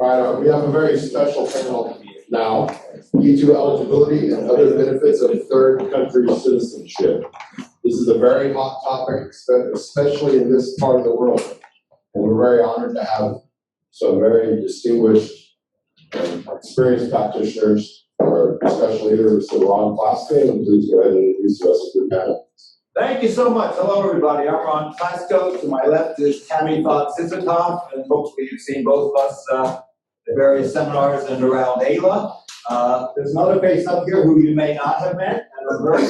All right, we have a very special panel now. Day2 eligibility and other benefits of third country citizenship. This is a very hot topic, especially in this part of the world. And we're very honored to have some very distinguished and experienced practitioners. Our special leader is Ron Plasko, and please go ahead and introduce the rest of your panel. Thank you so much. Hello, everybody. I'm Ron Plasko. To my left is Tammy Fox-Sisitoff, and hopefully you've seen both of us at various seminars and around AILA. There's another face up here who you may not have met, and I'm very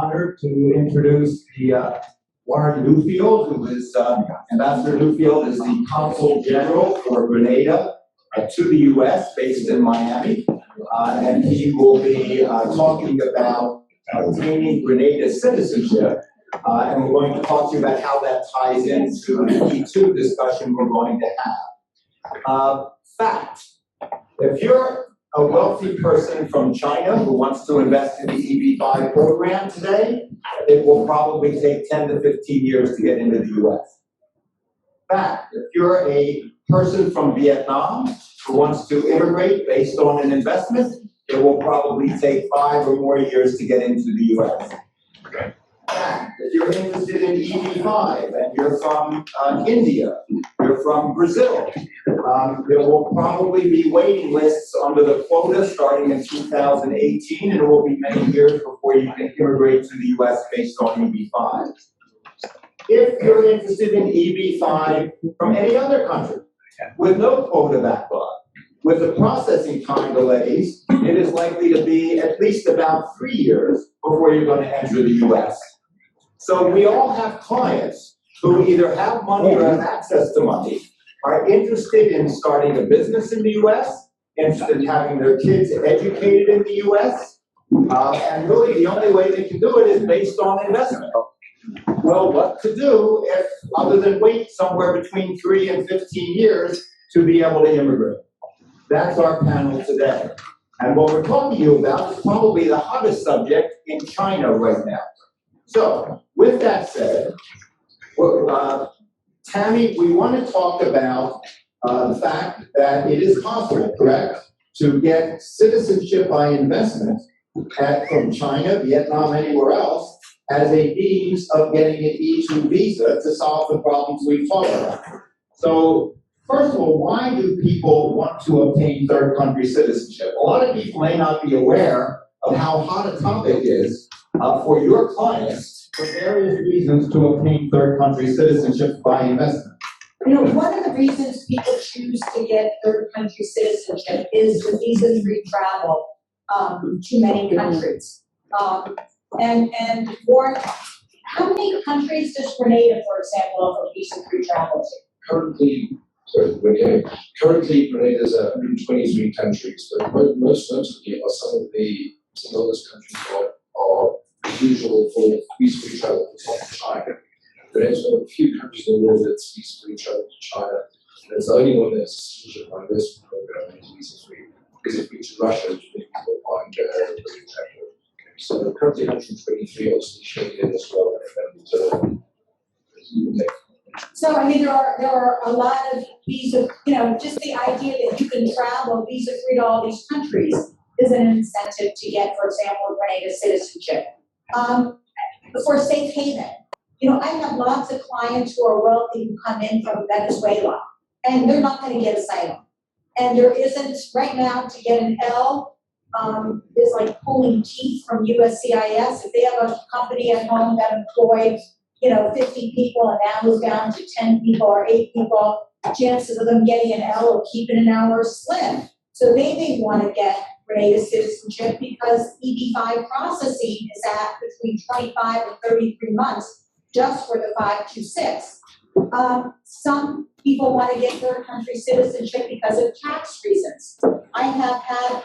honored to introduce the Warren Newfield, who is Ambassador Newfield is the Consul General for Grenada to the U.S., based in Miami, and he will be talking about obtaining Grenada citizenship, and we're going to talk to you about how that ties into the Day2 discussion we're going to have. Fact, if you're a wealthy person from China who wants to invest in the EB-5 program today, it will probably take 10 to 15 years to get into the U.S. Fact, if you're a person from Vietnam who wants to immigrate based on an investment, it will probably take 5 or more years to get into the U.S. Fact, if you're interested in EB-5 and you're from India, you're from Brazil, there will probably be waiting lists under the quota starting in 2018, and it will be many years before you can immigrate to the U.S. based on EB-5. If you're interested in EB-5 from any other country with no quota backlog, with the processing time delays, it is likely to be at least about 3 years before you're going to enter the U.S. So we all have clients who either have money or have access to money, are interested in starting a business in the U.S., interested in having their kids educated in the U.S., and really the only way they can do it is based on investment. Well, what to do if, other than wait somewhere between 3 and 15 years to be able to immigrate? That's our panel today. And what we're talking to you about is probably the hottest subject in China right now. So, with that said, Tammy, we want to talk about the fact that it is possible, correct, to get citizenship by investment from China, Vietnam, anywhere else, as a means of getting an E2 visa to solve the problems we've talked about. So, first of all, why do people want to obtain third country citizenship? A lot of people may not be aware of how hot a topic is for your clients for various reasons to obtain third country citizenship by investment. You know, one of the reasons people choose to get third country citizenship is the visa-free travel to many countries. And for how many countries does Grenada, for example, offer visa-free travel to? Currently, Grenada is 123 countries, but most notably are some of those countries are usual for visa-free travel to China. Grenada is one of the few countries in the world that's visa-free travel to China, and it's the only one that's a citizenship by investment program that is visa-free. Visa-free to Russia, which many people find very attractive. So currently 123 obviously Schengen as well, and so, I mean, there are a lot of visa, you know, just the idea that you can travel visa-free to all these countries is an incentive to get, for example, Grenada citizenship. For safe haven, you know, I have lots of clients who are wealthy who come in from Venezuela, and they're not going to get asylum. And there isn't, right now, to get an L is like pulling teeth from USCIS. If they have a company at home that employs 50 people and now is down to 10 people or 8 people, chances of them getting an L or keeping an L are slim. So they may want to get Grenada citizenship because EB-5 processing is at between 25 and 33 months just for the 526. Some people want to get third country citizenship because of tax reasons. I have had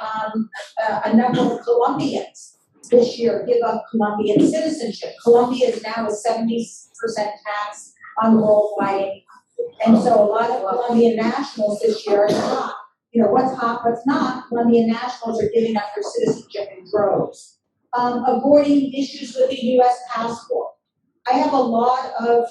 a number of Colombians this year give up Colombian citizenship. Colombia is now a 70% tax on worldwide income. And so a lot of Colombian nationals this year are not, what's hot, what's not, Colombian nationals are giving up their citizenship in droves. Avoiding issues with the US passport. I have a lot of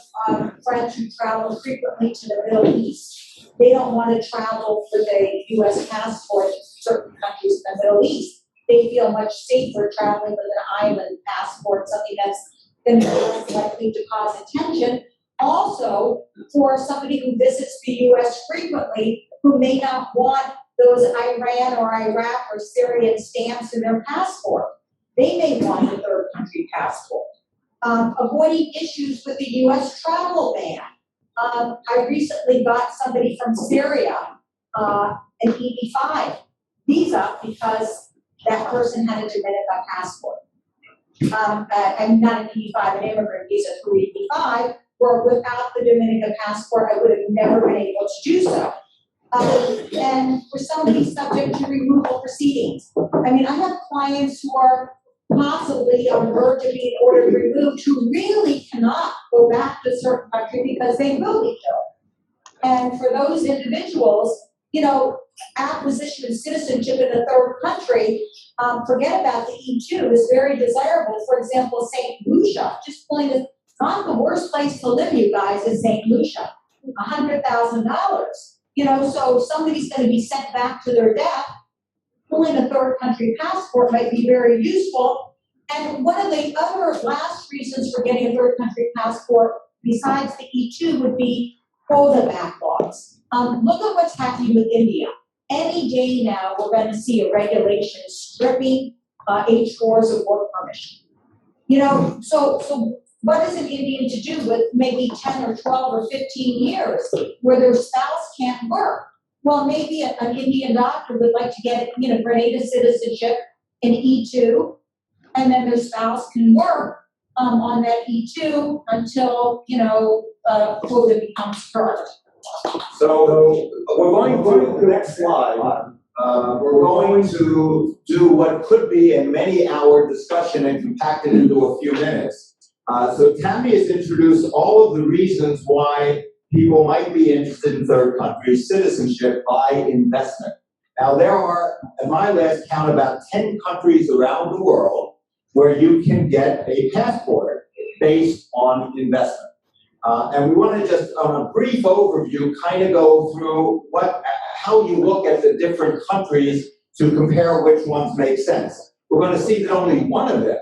friends who travel frequently to the Middle East. they don't want to travel for the US passport to certain countries in the Middle East. They feel much safer traveling with an island passport, something that's going to be less likely to cause attention. Also, for somebody who visits the US frequently, who may not want those Iran or Iraq or Syrian stamps in their passport, they may want a third country passport. Avoiding issues with the US travel ban. I recently got somebody from Syria an EB-5 visa because that person had a Dominican passport. I'm not an EB-5, an immigrant visa through EB-5, where without the Dominican passport, I would have never been able to do so. And for somebody subject to removal proceedings. I mean, I have clients who are possibly on the verge of being ordered removed who really cannot go back to a certain country because they will be killed. And for those individuals, you know, acquisition of citizenship in a third country, forget about the E2, is very desirable. For example, St. Lucia, just pulling it, not the worst place to live, you guys, is St. Lucia, $100,000. You know, so somebody's going to be sent back to their death. Pulling a third country passport might be very useful. And one of the other last reasons for getting a third country passport, besides the E2, would be quota backlogs. Look at what's happening with India. Any day now, we're going to see a regulation stripping H-4s of work permission. You know, so what is an Indian to do with maybe 10 or 12 or 15 years where their spouse can't work? Well, maybe an Indian doctor would like to get, you know, Grenada citizenship in E2, and then their spouse can work on that E2 until, you know, quota becomes current. So we're going to the next slide. We're going to do what could be a many-hour discussion and compact it into a few minutes. So Tammy has introduced all of the reasons why people might be interested in third country citizenship by investment. Now there are, at my last count, about 10 countries around the world where you can get a passport based on investment. And we want to just, on a brief overview, kind of go through how you look at the different countries to compare which ones make sense. We're going to see that only one of them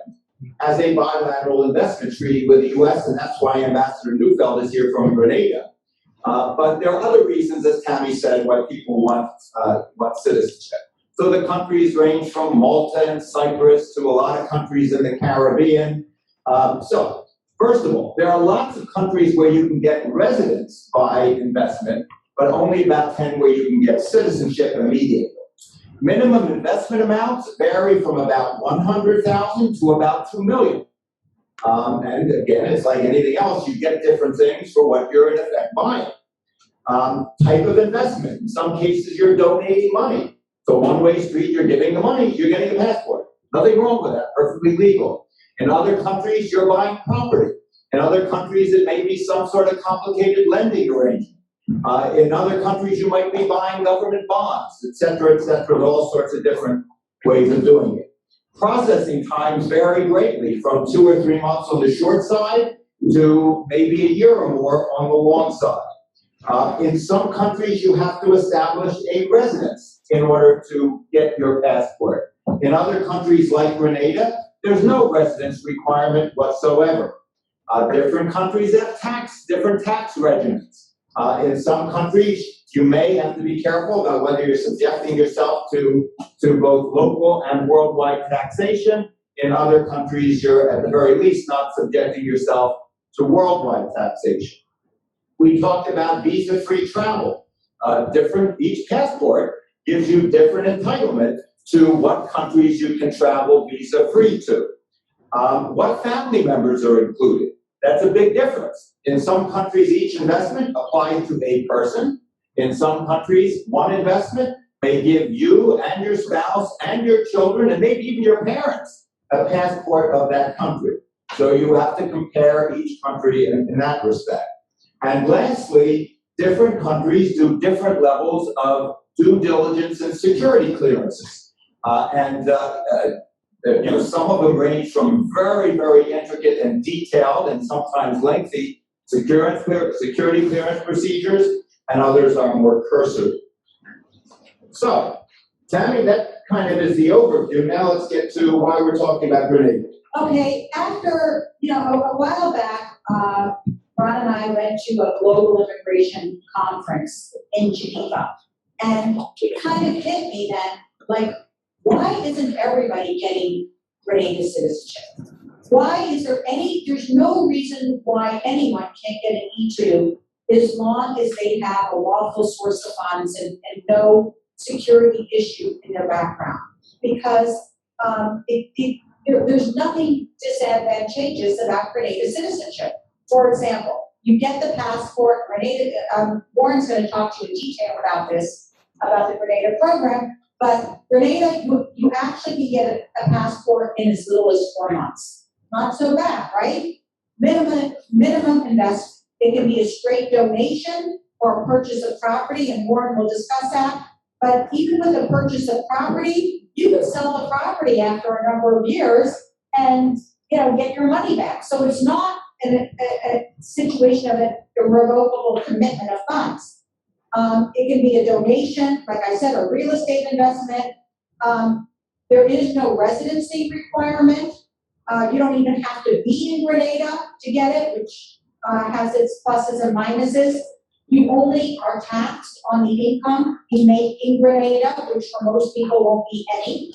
has a bilateral investment treaty with the US, and that's why Ambassador Neufeld is here from Grenada. But there are other reasons, as Tammy said, why people want citizenship. So the countries range from Malta and Cyprus to a lot of countries in the Caribbean. So first of all, there are lots of countries where you can get residence by investment, but only about 10 where you can get citizenship immediately. Minimum investment amounts vary from about 100,000 to about 2 million. And again, it's like anything else, you get different things for what you're in effect buying. Type of investment. In some cases, you're donating money. So one-way street, you're giving the money, you're getting a passport. Nothing wrong with that, perfectly legal. In other countries, you're buying property. In other countries, it may be some sort of complicated lending arrangement. In other countries, you might be buying government bonds, et cetera, all sorts of different ways of doing it. Processing times vary greatly, from 2 or 3 months on the short side to maybe a year or more on the long side. In some countries, you have to establish a residence in order to get your passport. In other countries like Grenada, there's no residence requirement whatsoever. Different countries have different tax regimens. In some countries, you may have to be careful about whether you're subjecting yourself to both local and worldwide taxation. In other countries, you're at the very least not subjecting yourself to worldwide taxation. We talked about visa-free travel. Each passport gives you different entitlement to what countries you can travel visa-free to. What family members are included? That's a big difference. In some countries, each investment applies to a person. In some countries, one investment may give you and your spouse and your children and maybe even your parents a passport of that country. So you have to compare each country in that respect. And lastly, different countries do different levels of due diligence and security clearances. Some of them range from very, very intricate and detailed and sometimes lengthy security clearance procedures and others are more cursory. So, Tammy, that kind of is the overview. Now let's get to why we're talking about Grenada. Okay, after, a while back, Ron and I went to a global immigration conference in Geneva. And it kind of hit me then, like, why isn't everybody getting Grenada citizenship? Why is there's no reason why anyone can't get an E2 as long as they have a lawful source of funds and no security issue in their background. Because there's nothing disadvantageous about Grenada citizenship. For example, you get the passport, Grenada, Warren's going to talk to you in detail about this, about the Grenada program, but Grenada, you actually can get a passport in as little as 4 months. Not so bad, right? Minimum investment. It can be a straight donation or a purchase of property, and Warren will discuss that. But even with a purchase of property, you can sell the property after a number of years and get your money back. So it's not a situation of an irrevocable commitment of funds. It can be a donation, like I said, a real estate investment. There is no residency requirement. You don't even have to be in Grenada to get it, which has its pluses and minuses. You only are taxed on the income you make in Grenada, which for most people won't be any.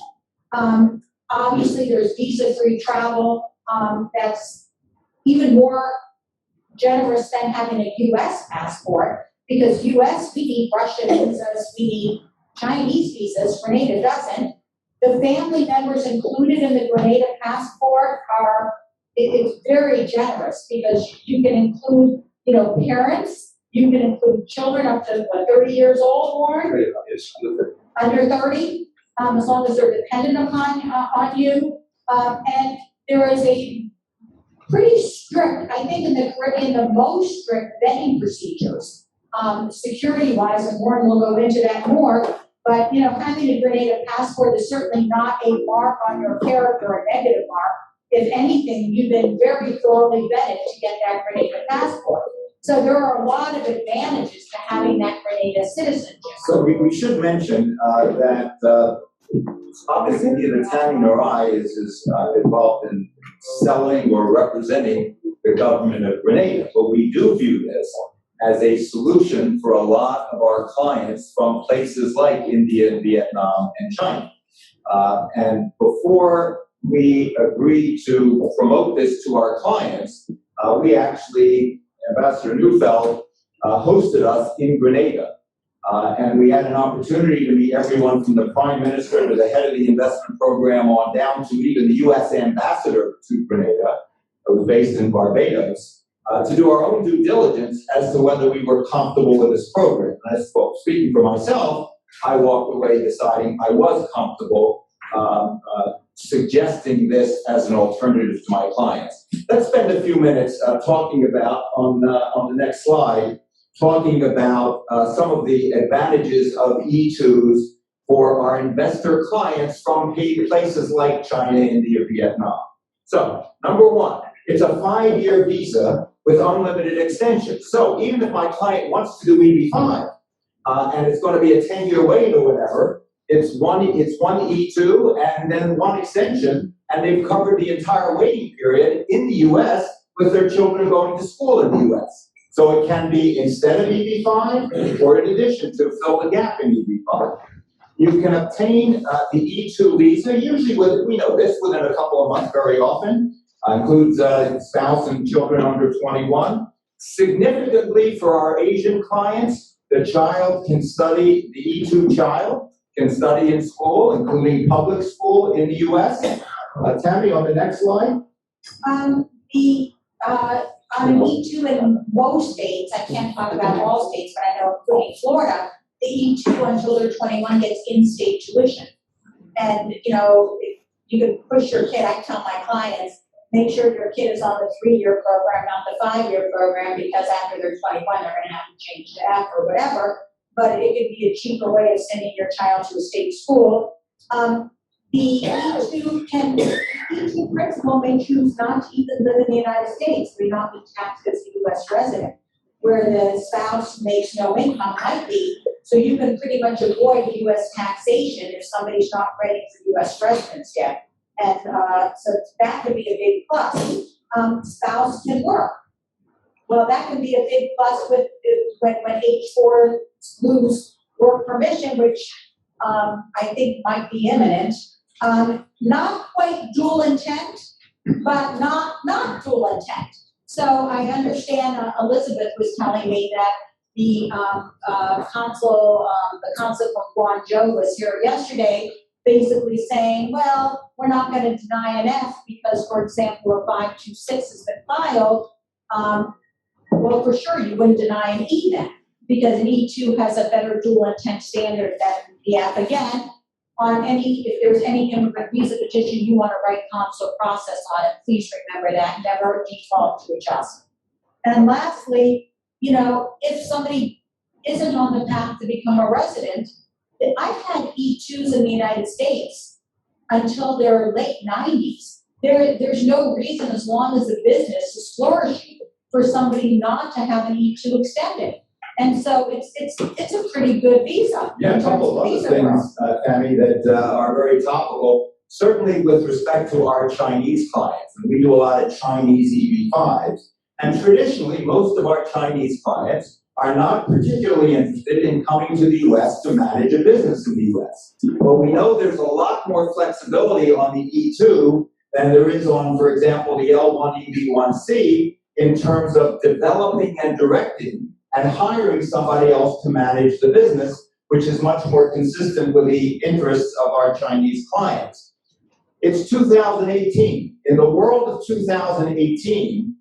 Obviously, there's visa-free travel. That's even more generous than having a U.S. passport, because U.S. we need Russian visas, we need Chinese visas. Grenada doesn't. The family members included in the Grenada passport it's very generous, because you can include, parents, you can include children up to 30 years old, Warren? Yes, Under 30, as long as they're dependent upon on you. And there is a pretty strict, I think in the Caribbean, the most strict vetting procedures, security-wise, and Warren will go into that more. But having a Grenada passport is certainly not a mark on your character, a negative mark. If anything, you've been very thoroughly vetted to get that Grenada passport. So there are a lot of advantages to having that Grenada citizenship. So we should mention that obviously neither Tammy nor I is involved in selling or representing the government of Grenada, but we do view this as a solution for a lot of our clients from places like India, Vietnam, and China. And before we agreed to promote this to our clients, we actually, Ambassador Neufeld hosted us in Grenada. And we had an opportunity to meet everyone from the Prime Minister to the head of the investment program on down to even the U.S. ambassador to Grenada, who was based in Barbados, to do our own due diligence as to whether we were comfortable with this program. And as well, speaking for myself, I walked away deciding I was comfortable suggesting this as an alternative to my clients. Let's spend a few minutes talking about, on the next slide, talking about some of the advantages of E2s for our investor clients from places like China, India, Vietnam. So, number one, it's a 5-year visa with unlimited extensions. So even if my client wants to do EB5, and it's going to be a 10-year wait or whatever, it's one E2 and then one extension, and they've covered the entire waiting period in the U.S. with their children going to school in the U.S. So it can be instead of EB5 or in addition to fill the gap in EB5. You can obtain the E2 visa, usually we know this, within a couple of months very often. Includes spouse and children under 21. Significantly for our Asian clients, the child can study, the E2 child can study in school, including public school in the U.S. Tammy, on the next slide. On an E2 in most states, I can't talk about all states, but I know including Florida, the E2 until they're 21 gets in-state tuition. And, if you can push your kid, I tell my clients, make sure your kid is on the 3-year program, not the 5-year program, because after they're 21, they're going to have to change to F or whatever. But it could be a cheaper way of sending your child to a state school. The E2 principal may choose not to even live in the United States, may not be taxed as a U.S. resident. where the spouse makes no income might be. So you can pretty much avoid US taxation if somebody's not ready for US residence yet. And so that could be a big plus. Spouse can work. Well, that can be a big plus with when H4 lose work permission, which I think might be imminent. Not quite dual intent, but not dual intent. So I understand Elizabeth was telling me that the consul from Guangzhou was here yesterday, basically saying, well, we're not going to deny an F because, for example, a 526 has been filed. Well, for sure, you wouldn't deny an E then, because an E2 has a better dual intent standard than the F. Again, on if there's any immigrant visa petition you want to write consular process on it, please remember that, never default to adjustment. And lastly, if somebody isn't on the path to become a resident, I've had E2s in the United States until their late 90s. There's no reason, as long as the business is flourishing, for somebody not to have an E2 extended. And so it's a pretty good visa. Yeah, a couple of other things, Tammy, that are very topical. Certainly with respect to our Chinese clients, and we do a lot of Chinese EB5s, and traditionally most of our Chinese clients are not particularly interested in coming to the US to manage a business in the US. But we know there's a lot more flexibility on the E2 than there is on, for example, the L1 EB1C in terms of developing and directing and hiring somebody else to manage the business, which is much more consistent with the interests of our Chinese clients. It's 2018. In the world of 2018,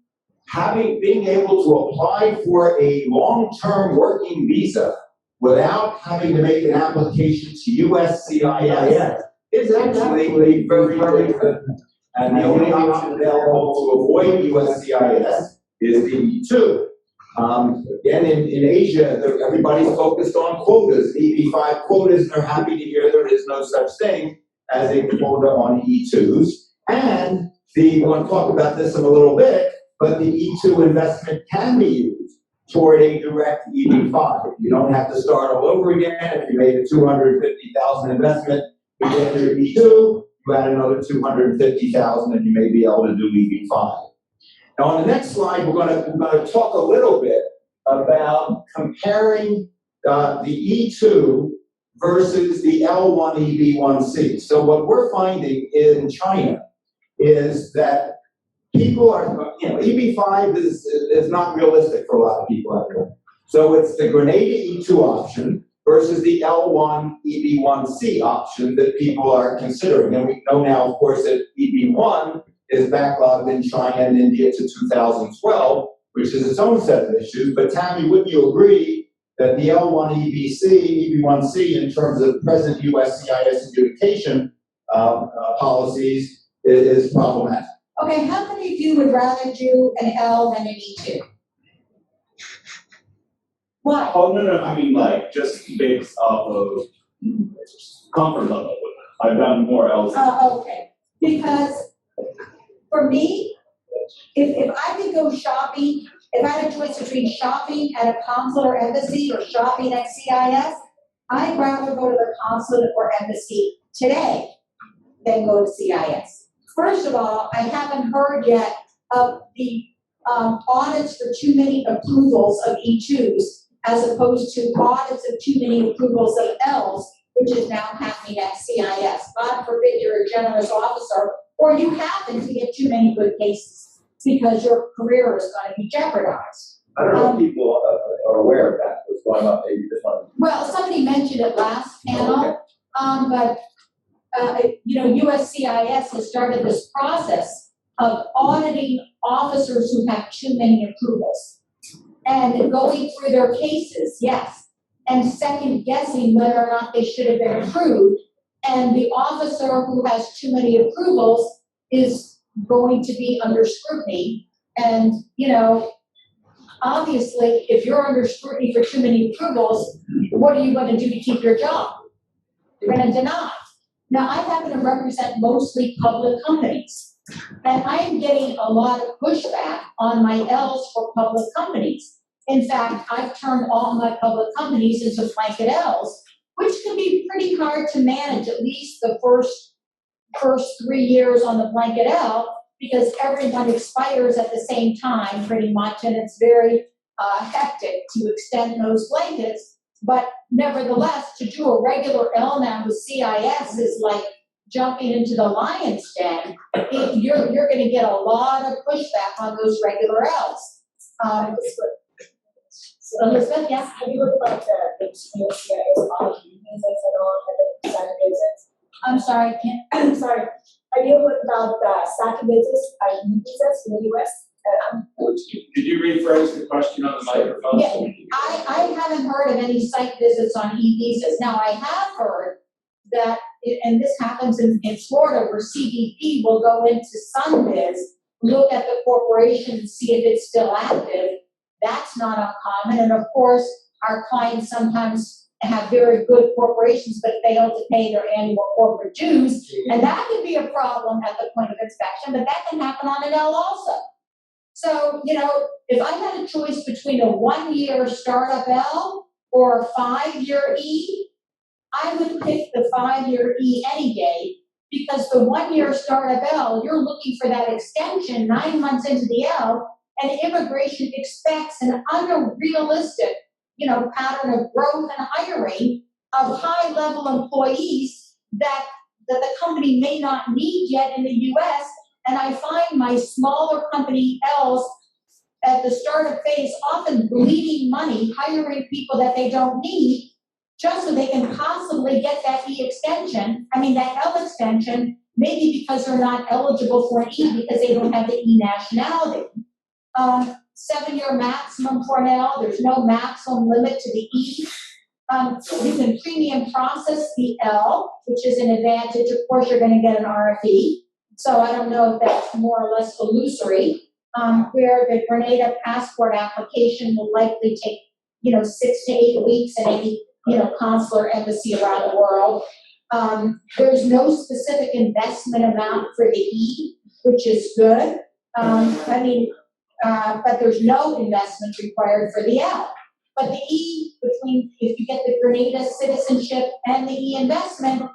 being able to apply for a long-term working visa without having to make an application to USCIS is actually very, very good. And the only option available to avoid USCIS is the E2. Again, in Asia, everybody's focused on quotas, EB5 quotas, and they're happy to hear there is no such thing as a quota on E2s. And we're going to talk about this in a little bit, but the E2 investment can be used toward a direct EB5. You don't have to start all over again. If you made a $250,000 investment, you get your E2, you add another $250,000, and you may be able to do EB5. Now, on the next slide, we're going to talk a little bit about comparing the E2 versus the L1 EB1C. So what we're finding in China is that people are, EB5 is not realistic for a lot of people out there. So it's the Grenada E2 option versus the L1 EB1C option that people are considering. And we know now, of course, that EB1 is backlogged in China and India to 2012, which is its own set of issues. But Tammy, wouldn't you agree that the L1 EB1C, in terms of present USCIS adjudication policies, is problematic? Okay, how many of you would rather do an L than an E2? Why? Oh, no, I mean, just based off of comfort level. I've done more L's. Okay, because for me, if I could go shopping, if I had a choice between shopping at a consulate or embassy or shopping at CIS, I'd rather go to the consulate or embassy today than go to CIS. First of all, I haven't heard yet of the audits for too many approvals of E2s as opposed to audits of too many approvals of Ls, which is now happening at CIS. God forbid you're a generous officer or you happen to get too many good cases because your career is going to be jeopardized. I don't know if people are aware of that, what's going on, maybe this one. Well, somebody mentioned it last panel, but USCIS has started this process of auditing officers who have too many approvals and going through their cases, yes, and second guessing whether or not they should have been approved. And the officer who has too many approvals is going to be under scrutiny. And, obviously, if you're under scrutiny for too many approvals, what are you going to do to keep your job? You're going to deny. Now, I happen to represent mostly public companies, and I am getting a lot of pushback on my L's for public companies. In fact, I've turned all my public companies into blanket Ls, which can be pretty hard to manage, at least the first 3 years on the blanket L, because everyone expires at the same time pretty much, and it's very hectic to extend those blankets. But nevertheless, to do a regular L now with CIS is like jumping into the lion's den. You're going to get a lot of pushback on those regular Ls. Elizabeth, yeah? Have you looked about the CIS policy visas and all the site visits? I'm sorry, I can't. I'm sorry. Have you looked about the site visits and visas in the US? Could you rephrase the question on the microphone? Yeah, so we can- I haven't heard of any site visits on e-visas. Now, I have heard that, and this happens in Florida, where CBP will go into Sunbiz, look at the corporation and see if it's still active. That's not uncommon. And of course, our clients sometimes have very good corporations, but fail to pay their annual corporate dues. And that can be a problem at the point of inspection, but that can happen on an L also. So, if I had a choice between a 1-year startup L or a 5-year E, I would pick the 5-year E any day, because the 1-year startup L, you're looking for that extension 9 months into the L, and immigration expects an unrealistic, pattern of growth and hiring of high-level employees that the company may not need yet in the US. And I find my smaller company Ls at the startup phase often bleeding money, hiring people that they don't need, just so they can possibly get that E extension, that L extension, maybe because they're not eligible for an E because they don't have the E nationality. 7-year maximum for an L, there's no maximum limit to the E. You can premium process the L, which is an advantage. Of course, you're going to get an RFE. So I don't know if that's more or less illusory, where the Grenada passport application will likely take, 6 to 8 weeks in any, consular embassy around the world. There's no specific investment amount for the E, which is good. But there's no investment required for the L. But the E, if you get the Grenada citizenship and the E investment,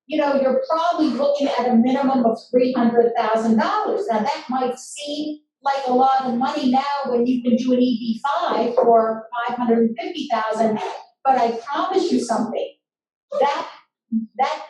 you're probably looking at a minimum of $300,000. Now that might seem like a lot of money now when you can do an EB5 for $550,000, but I promise you something, that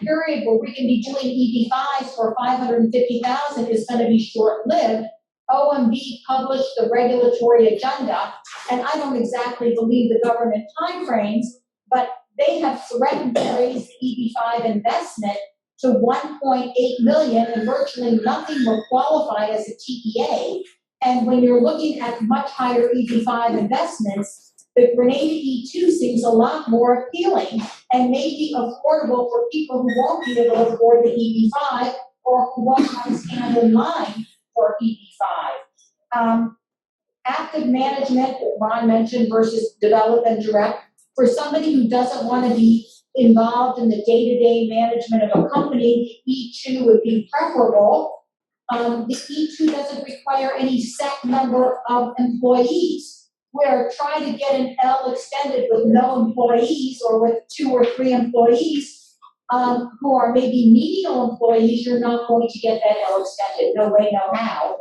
period where we can be doing EB5s for $550,000 is going to be short-lived. OMB published the regulatory agenda, and I don't exactly believe the government timeframes, but they have threatened to raise EB5 investment to $1.8 million, and virtually nothing will qualify as a TEA. And when you're looking at much higher EB5 investments, the Grenada E2 seems a lot more appealing and may be affordable for people who won't be able to afford the EB5 or who won't want to stand in line for EB5. Active management, Ron mentioned, versus develop and direct. For somebody who doesn't want to be involved in the day-to-day management of a company, E2 would be preferable. The E2 doesn't require any set number of employees. Where trying to get an L extended with no employees or with 2 or 3 employees who are maybe medial employees, you're not going to get that L extended. No way, no how.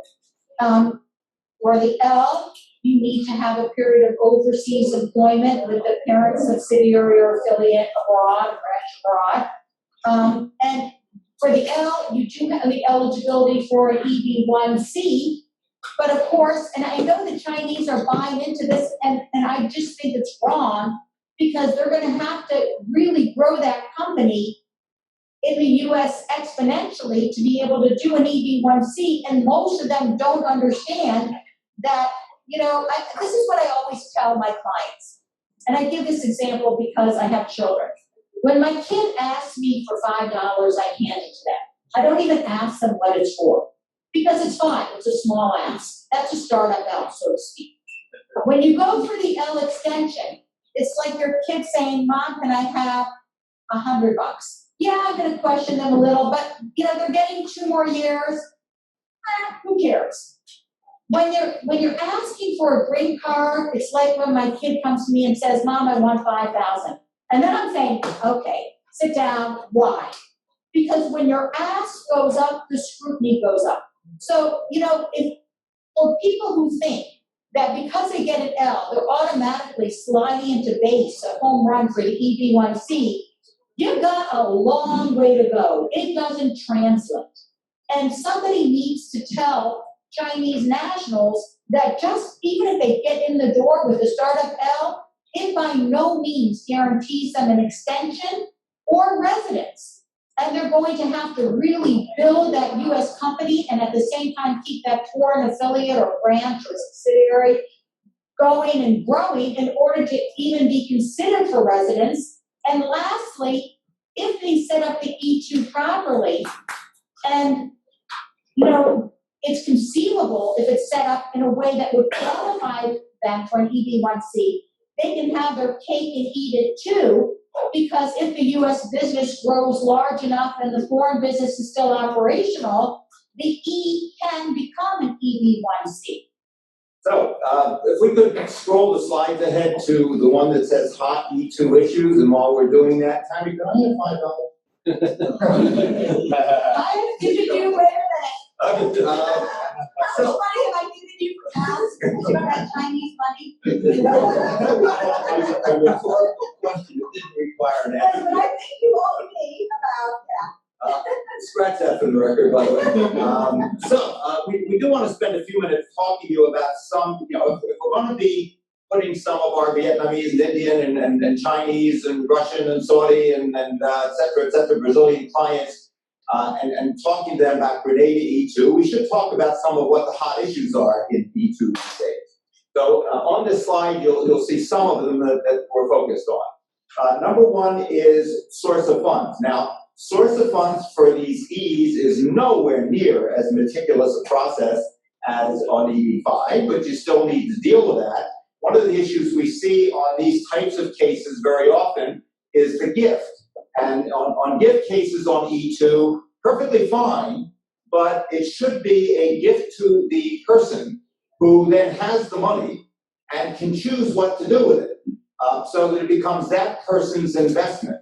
For the L, you need to have a period of overseas employment with the parent, subsidiary, or affiliate abroad, branch abroad. And for the L, you do have the eligibility for an EB1C, but of course, and I know the Chinese are buying into this, and I just think it's wrong, because they're going to have to really grow that company in the US exponentially to be able to do an EB1C, and most of them don't understand that, this is what I always tell my clients, and I give this example because I have children. When my kid asks me for $5, I hand it to them. I don't even ask them what it's for, because it's fine, it's a small ask. That's a startup L, so to speak. When you go for the L extension, it's like your kid saying, Mom, can I have $100? Yeah, I'm going to question them a little, but they're getting 2 more years. Who cares? when you're asking for a green card, it's like when my kid comes to me and says, Mom, I want 5,000. And then I'm saying, okay, sit down, why? Because when your ask goes up, the scrutiny goes up. So, if for people who think that because they get an L, they're automatically sliding into base, a home run for the EB1C, you've got a long way to go. It doesn't translate. And somebody needs to tell Chinese nationals that just even if they get in the door with a startup L, it by no means guarantees them an extension or residence. And they're going to have to really build that US company and at the same time keep that foreign affiliate or branch or subsidiary going and growing in order to even be considered for residence. And lastly, if they set up the E2 properly, and it's conceivable if it's set up in a way that would qualify them for an EB1C, they can have their cake and eat it too, because if the US business grows large enough and the foreign business is still operational, the E can become an EB1C. So, if we could scroll the slides ahead to the one that says hot E2 issues, and while we're doing that, Tammy, can I have $5? Did you do wait a minute? Uh, How much money have I given you for ask? Because you don't have Chinese money? A rhetorical question that didn't require an But answer. I think you owe me about Scratch that from the record, by the way. We do want to spend a few minutes talking to you about some, if we're going to be putting some of our Vietnamese and Indian and Chinese and Russian and Saudi and et cetera, Brazilian clients, and talking to them about Grenada E2, we should talk about some of what the hot issues are in E2 these days. So on this slide, you'll see some of them that we're focused on. Number one is source of funds. Now, source of funds for these E's is nowhere near as meticulous a process as on EB5, but you still need to deal with that. One of the issues we see on these types of cases very often is the gift. And on gift cases on E2, perfectly fine, but it should be a gift to the person who then has the money and can choose what to do with it, so that it becomes that person's investment.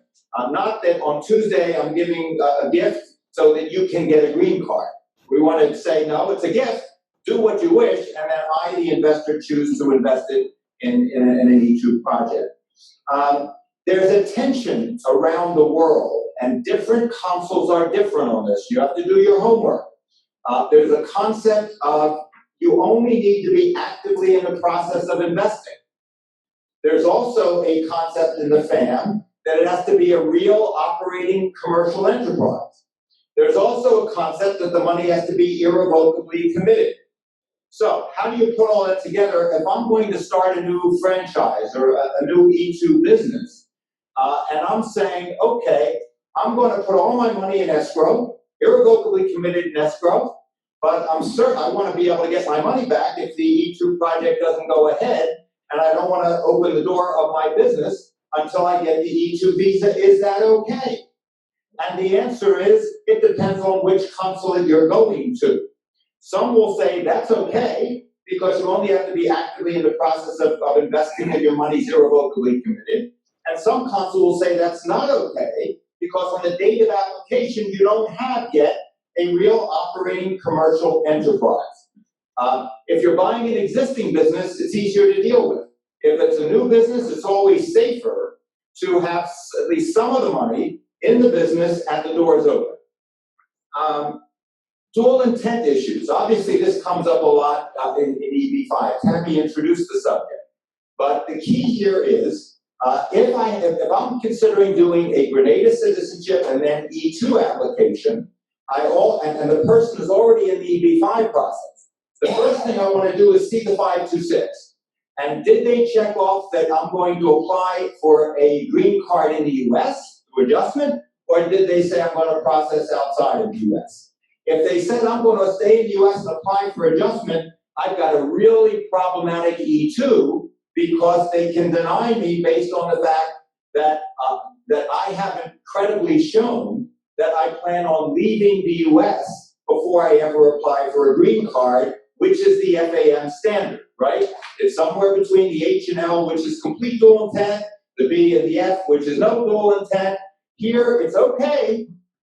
Not that on Tuesday I'm giving a gift so that you can get a green card. We want to say, no, it's a gift, do what you wish, and then I, the investor, choose to invest it in an E2 project. There's a tension around the world, and different councils are different on this. You have to do your homework. There's a concept of you only need to be actively in the process of investing. There's also a concept in the FAM that it has to be a real operating commercial enterprise. There's also a concept that the money has to be irrevocably committed. So how do you put all that together? If I'm going to start a new franchise or a new E2 business, and I'm saying, okay, I'm going to put all my money in escrow, irrevocably committed in escrow, but I'm certain I want to be able to get my money back if the E2 project doesn't go ahead, and I don't want to open the door of my business until I get the E2 visa. Is that okay? And the answer is, it depends on which consulate you're going to. Some will say that's okay, because you only have to be actively in the process of investing and your money's irrevocably committed. And some consul will say that's not okay, because on the date of application, you don't have yet a real operating commercial enterprise. If you're buying an existing business, it's easier to deal with. If it's a new business, it's always safer to have at least some of the money in the business and the doors open. Dual intent issues. Obviously, this comes up a lot in EB5. Tammy introduced the subject. But the key here is, if I'm considering doing a Grenada citizenship and then E2 application, and the person is already in the EB5 process, the first thing I want to do is see the 526. And did they check off that I'm going to apply for a green card in the US through adjustment, or did they say I'm going to process outside of the US? If they said I'm going to stay in the US and apply for adjustment, I've got a really problematic E2, because they can deny me based on the fact that I haven't credibly shown that I plan on leaving the US before I ever apply for a green card, which is the FAM standard, right? It's somewhere between the H and L, which is complete dual intent, the B and the F, which is no dual intent. Here, it's okay,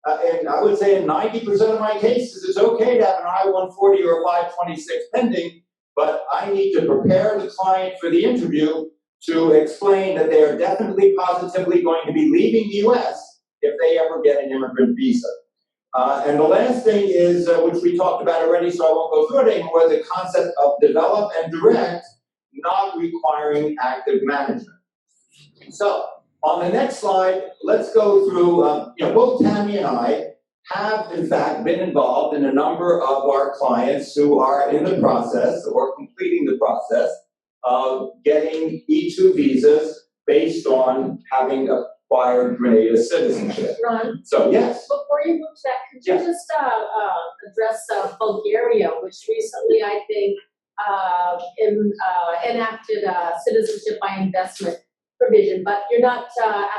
and I would say in 90% of my cases, it's okay to have an I-140 or a 526 pending, but I need to prepare the client for the interview to explain that they are definitely, positively going to be leaving the US if they ever get an immigrant visa. And the last thing is, which we talked about already, so I won't go through it anymore, the concept of develop and direct, not requiring active management. So, on the next slide, let's go through, both Tammy and I have, in fact, been involved in a number of our clients who are in the process or completing the process of getting E2 visas based on having acquired Grenada citizenship. Ron, So, yes. before you move to that, could you just address Bulgaria, which recently, I think, enacted citizenship by investment provision, but you're not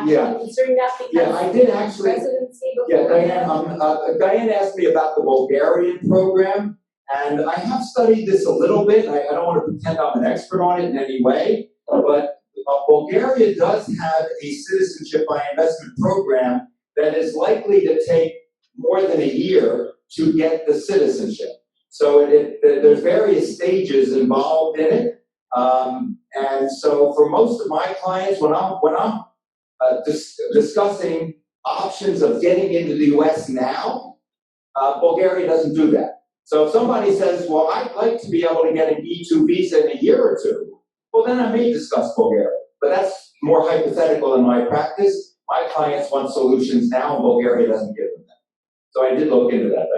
actually considering that because Yeah, I did actually. Residency Yeah, before? Diane asked me about the Bulgarian program, and I have studied this a little bit. I don't want to pretend I'm an expert on it in any way, but Bulgaria does have a citizenship by investment program that is likely to take more than a year to get the citizenship. So there's various stages involved in it. And so for most of my clients, when I'm discussing options of getting into the US now, Bulgaria doesn't do that. So if somebody says, well, I'd like to be able to get an E2 visa in a year or two, well, then I may discuss Bulgaria. But that's more hypothetical in my practice. My clients want solutions now, and Bulgaria doesn't give them that. So I did look into that,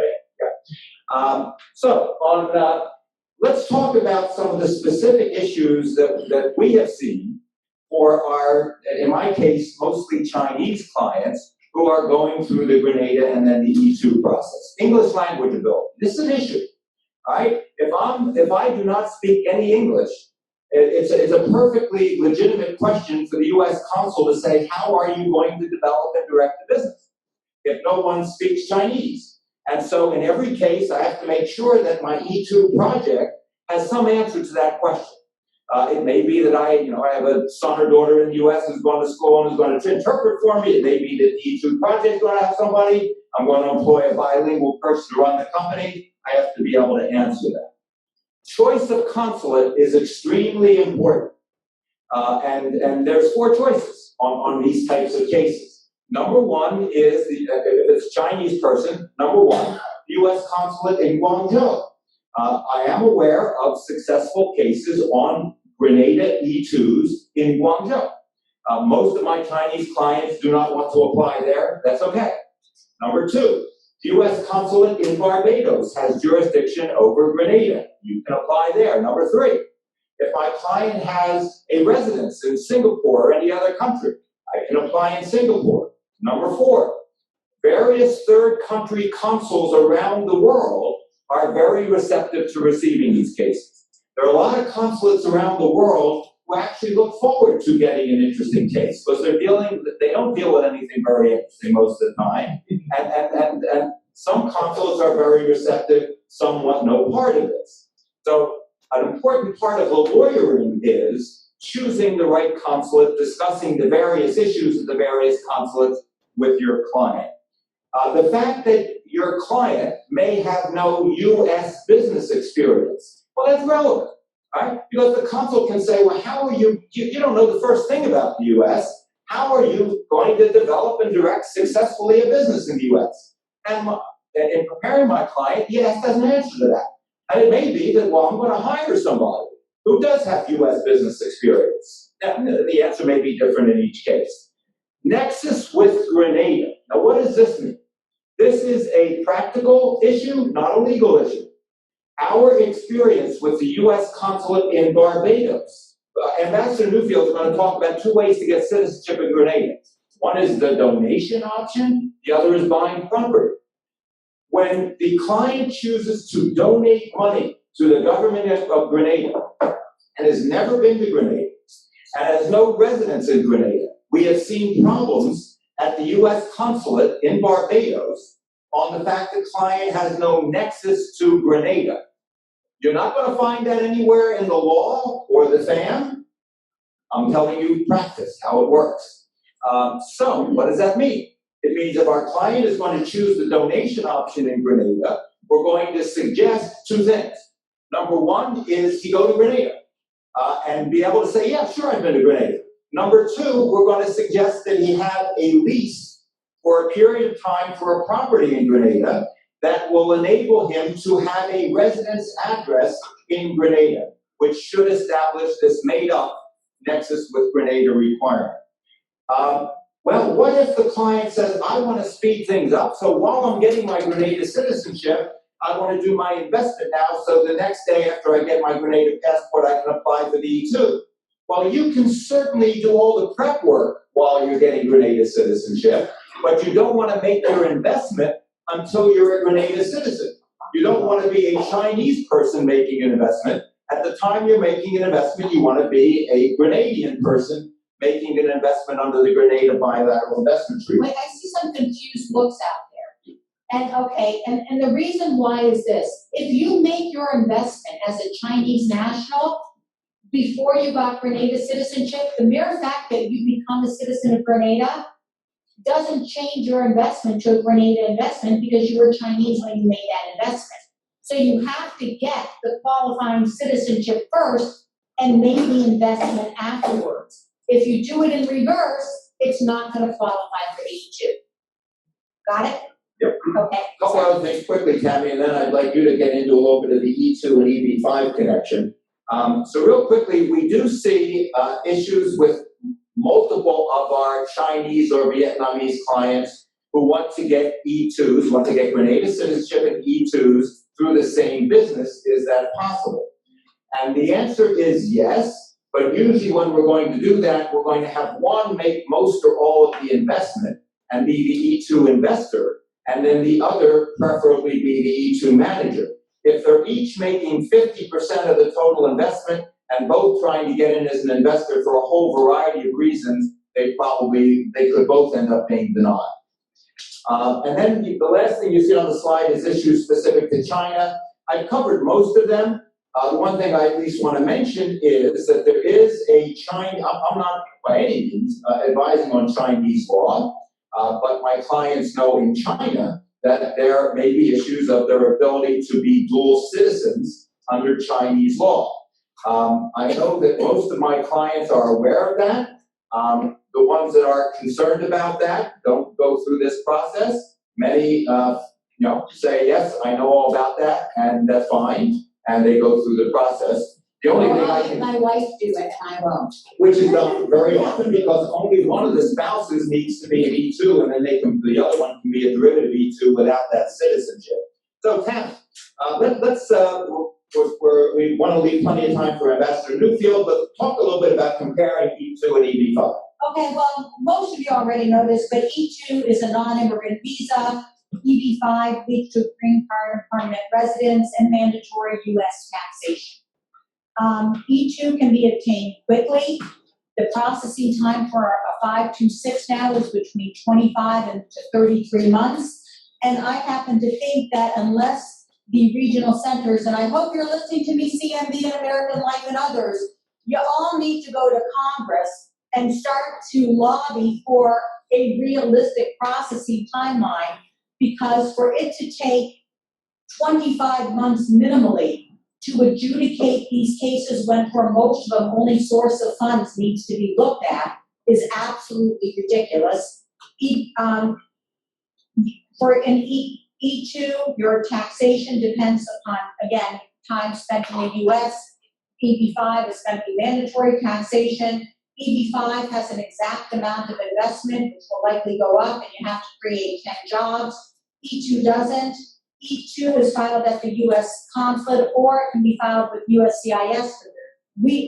let's talk about some of the specific issues that we have seen for our, in my case, mostly Chinese clients who are going through the Grenada and then the E2 process. English language ability. This is an issue, right? If I do not speak any English, it's a perfectly legitimate question for the U.S. consul to say, how are you going to develop and direct the business if no one speaks Chinese? And so in every case, I have to make sure that my E2 project has some answer to that question. It may be that I have a son or daughter in the U.S. who's going to school and who's going to interpret for me. It may be that the E2 project is going to have somebody. I'm going to employ a bilingual person to run the company. I have to be able to answer that. Choice of consulate is extremely important. And there's 4 choices on these types of cases. Number one is, if it's a Chinese person, number one, the U.S. consulate in Guangzhou. I am aware of successful cases on Grenada E2s in Guangzhou. Most of my Chinese clients do not want to apply there. That's okay. Number 2, the U.S. consulate in Barbados has jurisdiction over Grenada. You can apply there. Number 3, if my client has a residence in Singapore or any other country, I can apply in Singapore. Number 4, various third country consuls around the world are very receptive to receiving these cases. There are a lot of consulates around the world who actually look forward to getting an interesting case because they don't deal with anything very interesting most of the time. And some consulates are very receptive, some want no part of this. So an important part of the lawyering is choosing the right consulate, discussing the various issues of the various consulates with your client. The fact that your client may have no U.S. business experience, well, that's relevant, right? Because the consul can say, well, how are you don't know the first thing about the U.S., how are you going to develop and direct successfully a business in the U.S.? And in preparing my client, yes, there's an answer to that. And it may be that, well, I'm going to hire somebody who does have U.S. business experience. Now, the answer may be different in each case. Nexus with Grenada. Now, what does this mean? This is a practical issue, not a legal issue. Our experience with the U.S. consulate in Barbados, Ambassador Newfield is going to talk about 2 ways to get citizenship in Grenada. One is the donation option, the other is buying property. When the client chooses to donate money to the government of Grenada and has never been to Grenada and has no residence in Grenada, we have seen problems at the U.S. consulate in Barbados on the fact the client has no nexus to Grenada. You're not gonna find that anywhere in the law or the FAM. I'm telling you practice, how it works. So what does that mean? It means if our client is going to choose the donation option in Grenada, we're going to suggest two things. Number one is he go to Grenada and be able to say, yeah, sure, I've been to Grenada. Number two, we're going to suggest that he have a lease for a period of time for a property in Grenada that will enable him to have a residence address in Grenada, which should establish this made-up nexus with Grenada requirement. Well, what if the client says, I want to speed things up, so while I'm getting my Grenada citizenship, I want to do my investment now, so the next day after I get my Grenada passport, I can apply for the E2. Well, you can certainly do all the prep work while you're getting Grenada citizenship, but you don't want to make your investment until you're a Grenada citizen. You don't want to be a Chinese person making an investment. At the time you're making an investment, you want to be a Grenadian person making an investment under the Grenada bilateral investment treaty. Wait, I see some confused looks out there. And okay, and the reason why is this. If you make your investment as a Chinese national before you got Grenada citizenship, the mere fact that you become a citizen of Grenada doesn't change your investment to a Grenada investment because you were Chinese when you made that investment. So you have to get the qualifying citizenship first and make the investment afterwards. If you do it in reverse, it's not going to qualify for E2. Got it? Yep. Okay. A couple other things quickly, Tammy, and then I'd like you to get into a little bit of the E2 and EB5 connection. So real quickly, we do see issues with multiple of our Chinese or Vietnamese clients who want to get E2s, want to get Grenada citizenship and E2s through the same business. Is that possible? And the answer is yes, but usually when we're going to do that, we're going to have one make most or all of the investment and be the E2 investor, and then the other preferably be the E2 manager. If they're each making 50% of the total investment and both trying to get in as an investor for a whole variety of reasons, they could both end up being denied. And then the last thing you see on the slide is issues specific to China. I've covered most of them. The one thing I at least want to mention is that there is a I'm not by any means advising on Chinese law, but my clients know in China that there may be issues of their ability to be dual citizens under Chinese law. I know that most of my clients are aware of that. The ones that are concerned about that don't go through this process. Many, say, yes, I know all about that, and that's fine, and they go through the process. The only thing I can... my wife do it, and I won't. Which is done very often because only one of the spouses needs to be an E2, and then the other one can be a derivative E2 without that citizenship. So, Tam, we want to leave plenty of time for Ambassador Newfield, but talk a little bit about comparing E2 and EB5. Okay, well, most of you already know this, but E2 is a non-immigrant visa. EB5 leads to a green card and permanent residence and mandatory U.S. taxation. E2 can be obtained quickly. The processing time for a 526 now is between 25 and 33 months. And I happen to think that unless the regional centers, and I hope you're listening to me, CMB and American Life and others, you all need to go to Congress and start to lobby for a realistic processing timeline, because for it to take 25 months minimally to adjudicate these cases when for most of them only source of funds needs to be looked at is absolutely ridiculous. For an E2, your taxation depends upon, again, time spent in the US. EB5 is going to be mandatory taxation. EB5 has an exact amount of investment, which will likely go up, and you have to create 10 jobs. E2 doesn't. E2 is filed at the US consulate, or it can be filed with USCIS.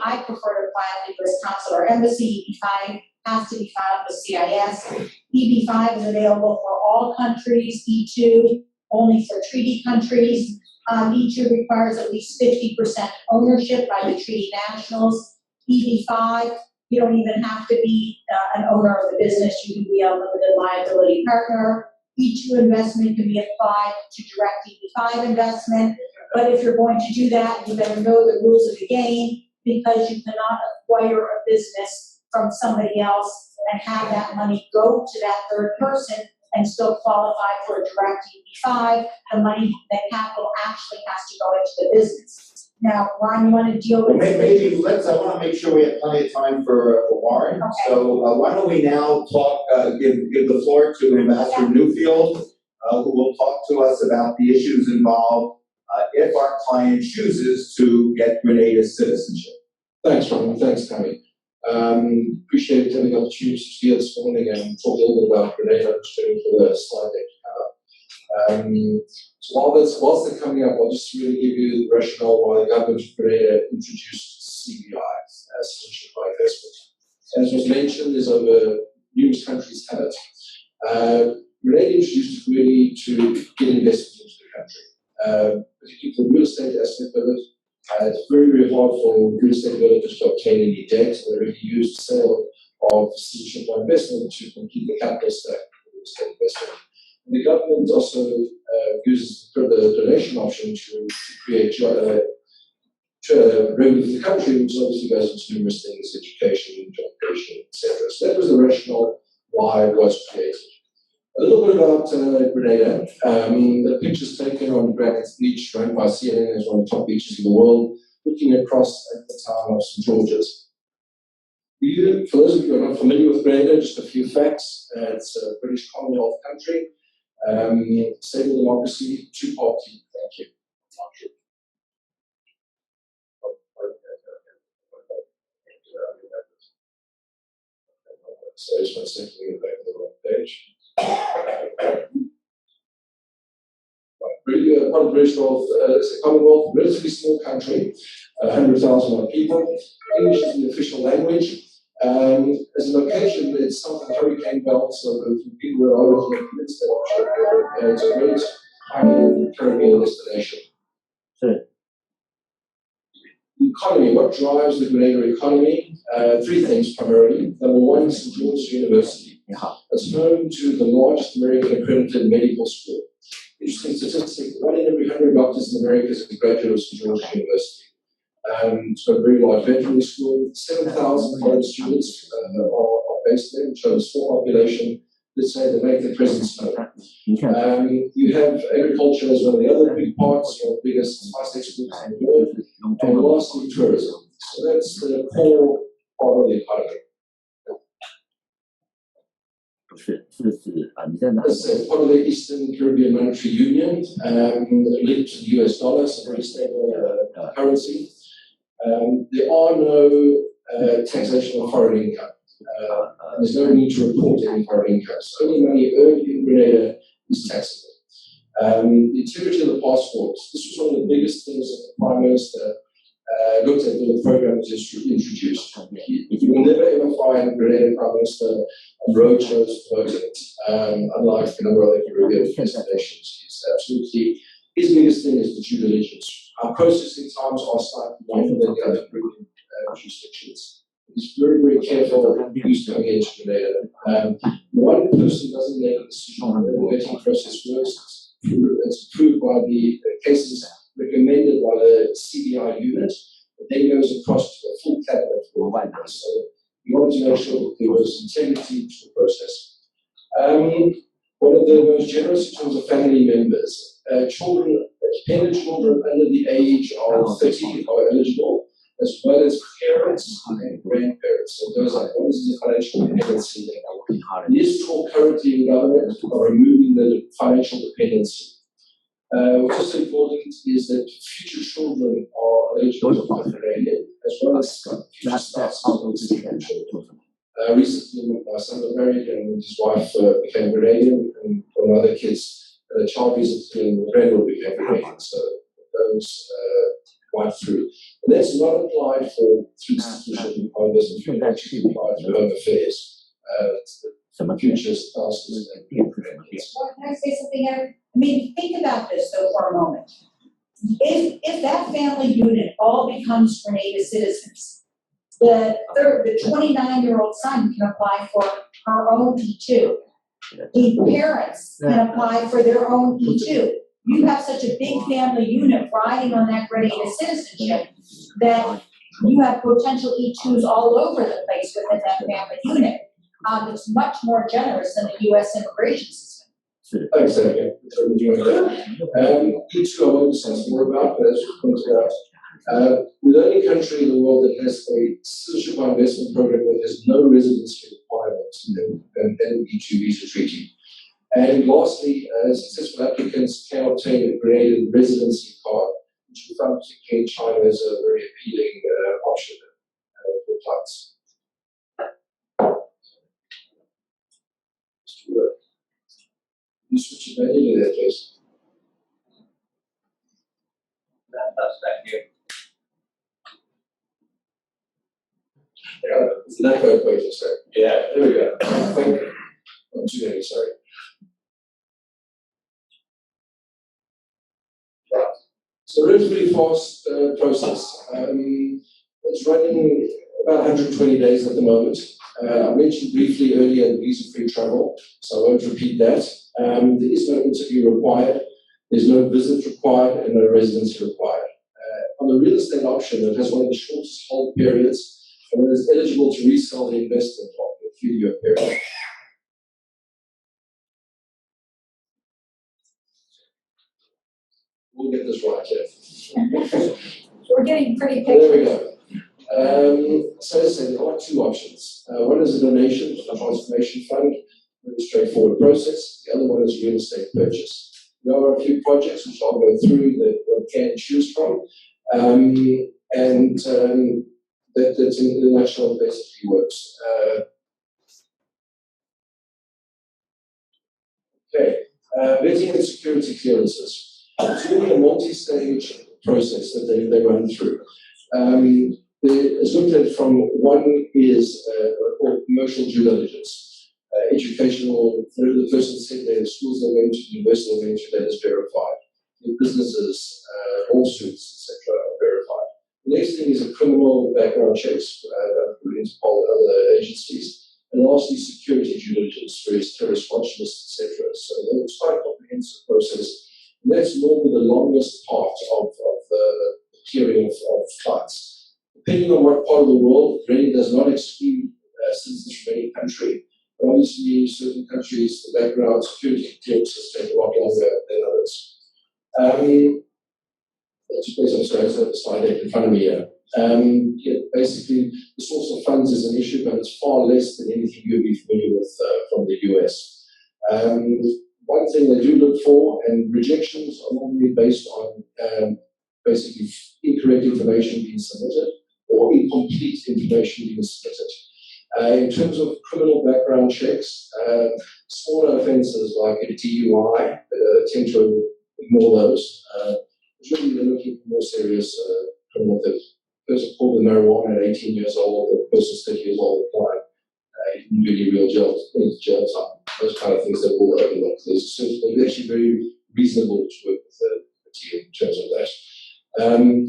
I prefer to file at the US consulate or embassy. EB5 has to be filed with CIS. EB5 is available for all countries. E2 only for treaty countries. E2 requires at least 50% ownership by the treaty nationals. EB5, you don't even have to be an owner of the business. You can be a limited liability partner. E2 investment can be applied to direct EB5 investment. But if you're going to do that, you better know the rules of the game, because you cannot acquire a business from somebody else and have that money go to that third person and still qualify for a direct EB-5. The money, the capital actually has to go into the business. Now, Ron, you want to deal with? Maybe let's, I want to make sure we have plenty of time for Warren. Okay. So why don't we now talk, give the floor to Ambassador Newfield, who will talk to us about the issues involved if our client chooses to get Grenada citizenship. Thanks, Ron. Thanks, Tammy. Appreciate having the opportunity to be here this morning and talk a little bit about Grenada. I'm just waiting for the slide deck to come up. So whilst they're coming up, I'll just really give you the rationale why the government of Grenada introduced CBI, Citizenship by Investment. As was mentioned, there's over numerous countries have it. Grenada introduced it really to get investment into the country, particularly the real estate aspect of it. It's very, very hard for real estate developers to obtain any debt. They really use the sale of citizenship by investment to complete the capital stack for real estate investment. And the government also uses the donation option to create revenue for the country, which obviously goes into numerous things, education, job creation, etc. So that was the rationale why it was created. A little bit about Grenada. The picture's taken on Granite's Beach, ranked by CNN as one of the top beaches in the world, looking across at the town of St. George's. For those of you who are not familiar with Grenada, just a few facts. It's a British Commonwealth country, stable democracy, two-party. Thank you. So I just want to simply get back to the right page. Really, part of the British Commonwealth, relatively small country, 100,000 people. English is the official language. As a location, it's something like hurricane belt, so the people who are over the peninsula, it's a great high-end Caribbean destination. Sure. The economy, what drives the Grenada economy? Three things primarily. Number one, St. George's University. It's home to the largest American accredited medical school. Interesting statistic, 1 in every 100 doctors in America is a graduate of St. George's University. It's got a very large veterinary school. 7,000 foreign students are based there, which shows a small population. Let's say they make their presence known. You have agriculture as one of the other big parts, or biggest spice exports in the world. And lastly, tourism. So that's the core part of the economy. As part of the Eastern Caribbean Monetary Union, linked to the US dollar, so very stable currency. There are no taxation of foreign income. There's no need to report any foreign income. So only money earned in Grenada is taxable. The integrity of the passports. This was one of the biggest things that the Prime Minister looked at when the program was introduced. You will never ever find Grenada Prime Minister on roadshows promoting it, unlike a number of other Caribbean destinations. His biggest thing is the due diligence. Our processing times are slightly longer than the other Caribbean jurisdictions. He's very, very careful who's coming into Grenada. One person doesn't make a decision on the vetting process works. It's approved by the cases recommended by the CBI unit, but then goes across to a full cabinet for one. So we wanted to make sure that there was integrity to the process. One of the most generous in terms of family members. Dependent children under the age of 30 are eligible, as well as parents and grandparents. So those are always the financial dependency. It is taught currently in government of removing the financial dependency. What's also important is that future children are eligible for Grenada, as well as future spouses. Recently, my son got married and his wife became Grenadian, and one of the other kids, the child recently in Grenada became Grenadian. So those went through. And that's not applied for through citizenship or investment, actually applied to home affairs. Future spouses and grandkids. Well, can I say something, Eric? I mean, think about this though for a moment. If that family unit all becomes Grenada citizens, the 29-year-old son can apply for her own E2. The parents can apply for their own E2. you have such a big family unit riding on that Grenada citizenship that you have potential E2s all over the place within that family unit. It's much more generous than the US immigration system. Thanks, Erica. It's really doing that. E2 I won't discuss more about, but as you pointed out, we're the only country in the world that has a citizenship by investment program that has no residency requirements and E2 visa treaty. And lastly, successful applicants can obtain a graded residency card, which we found particularly in China as a very appealing option for clients. You switch it manually there, please. That's that here. Yeah, it's an echo equation, sorry. Yeah. There we go. Thank you. Not too many, sorry. Right. So relatively fast process. It's running about 120 days at the moment. I mentioned briefly earlier the visa-free travel, so I won't repeat that. There is no interview required, there's no visit required, and no residency required. On the real estate option, it has one of the shortest hold periods, and it is eligible to resell the investment after a 3-year period. We'll get this right here. We're getting pretty There we pictures. go. So as I said, there are 2 options. One is a donation to the transformation fund, very straightforward process. The other one is real estate purchase. There are a few projects which I'll go through that one can choose from, that's in the nutshell basically works. Okay, vetting and security clearances. It's really a multi-stage process that they run through. It's looked at from one is called commercial due diligence. Educational, the person said their schools they went to, university they went to, that is verified. The businesses, lawsuits, etc. are verified. The next thing is a criminal background checks, through Interpol and other agencies. And lastly, security due diligence, various terrorist watch lists, etc. So it's quite a comprehensive process. And that's normally the longest part of the clearing of clients. Depending on what part of the world, it really does not exclude citizens from any country. But obviously, in certain countries, the background security clearances take a lot longer than others. I'm sorry, I have the slide deck in front of me here. Basically, the source of funds is an issue, but it's far less than anything you'd be familiar with from the US. One thing they do look for, and rejections are normally based on basically incorrect information being submitted or incomplete information being submitted. In terms of criminal background checks, smaller offences like a DUI tend to ignore those. Usually they're looking for more serious criminal things. The person pulled the marijuana at 18 years old, the person's 30 years old applied. He didn't do any real jail time. Those kind of things that will overlook. They're actually very reasonable to work with the team in terms of that.